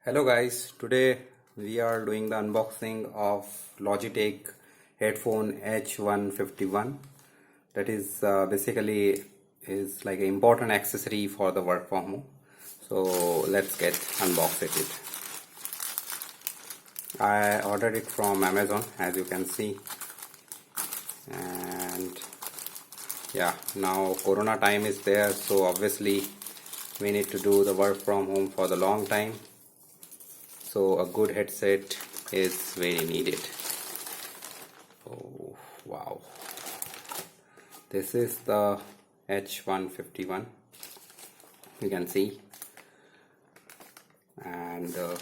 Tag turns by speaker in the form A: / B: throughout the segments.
A: Hello guys, today we are doing the unboxing of Logitech headphone H151. That is basically is like an important accessory for the work from home. So let's get unbox it. I ordered it from Amazon, as you can see, and yeah, now Corona time is there, so obviously we need to do the work from home for the long time. So a good headset is very needed. Oh wow, this is the H151, you can see, and the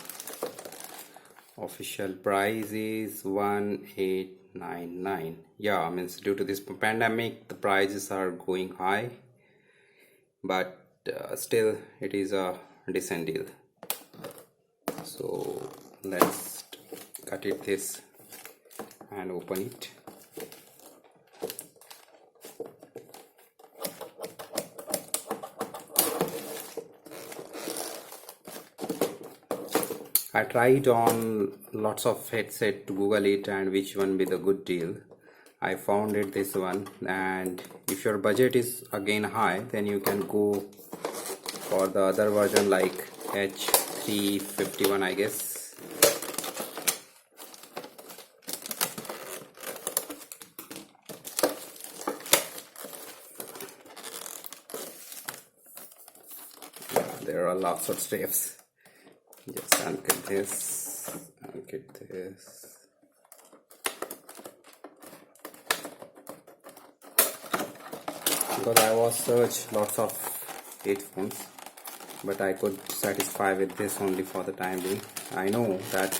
A: official price is 1899. Yeah, means due to this pandemic the prices are going high, but still it is a decent deal. So let's cut it this and open it. I tried on lots of headset to Google it and which one be the good deal. I found it this one, and if your budget is again high, then you can go for the other version like H351, I guess. Yeah, there are lots of steps. Just unclip this, unclip this. Because I was searched lots of headphones, but I could satisfy with this only for the time being. I know that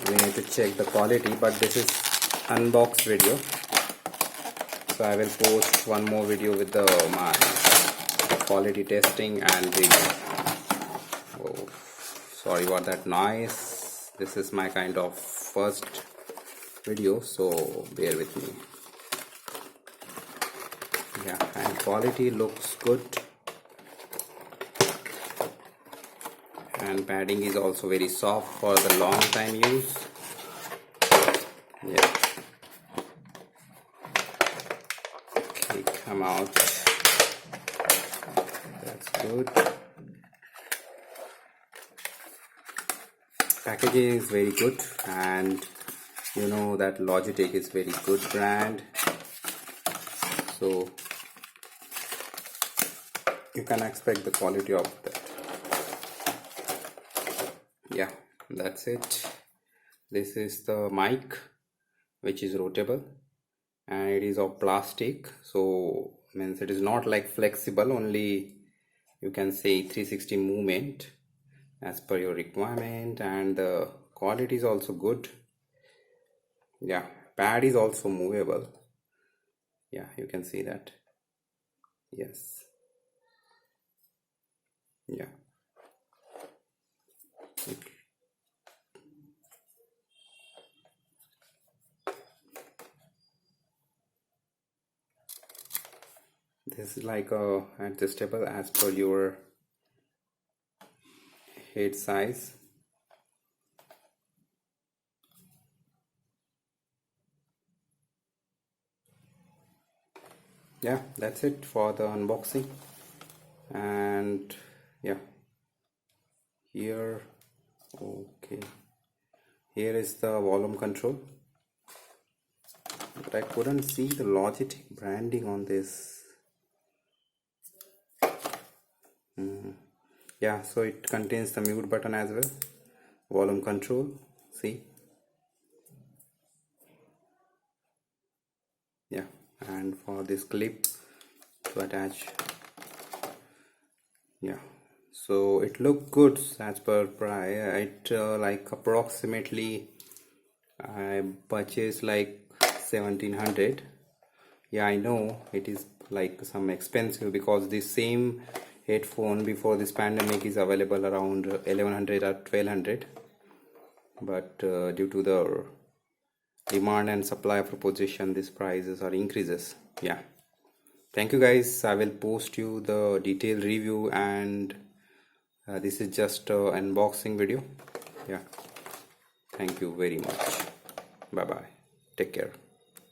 A: we need to check the quality, but this is unboxed video, so I will post one more video with the my quality testing and review. Oh, sorry about that noise. This is my kind of first video, so bear with me. Yeah, and quality looks good, and padding is also very soft for the long time use. Yeah, okay, come out. That's good. Packaging is very good, and you know that Logitech is very good brand, so you can expect the quality of that. Yeah, that's it. This is the mic, which is rotatable, and it is of plastic, so means it is not like flexible, only you can say 360 movement as per your requirement, and the quality is also good. Yeah, pad is also movable. Yeah, you can see that. Yes. Yeah. Okay. This is like a adjustable as per your head size. Yeah, that's it for the unboxing. And yeah, here, okay, here is the volume control, but I couldn't see the Logitech branding on this. Yeah, so it contains the mute button as well, volume control, see. Yeah, and for this clip to attach. Yeah, so it looked good as per price. It like approximately I purchased like 1700. Yeah, I know it is like some expensive, because the same headphone before this pandemic is available around 1100 or 1200, but due to the demand and supply proposition, these prices are increases. Yeah, thank you guys. I will post you the detailed review and This is just unboxing video. Yeah, thank you very much. Bye bye, take care.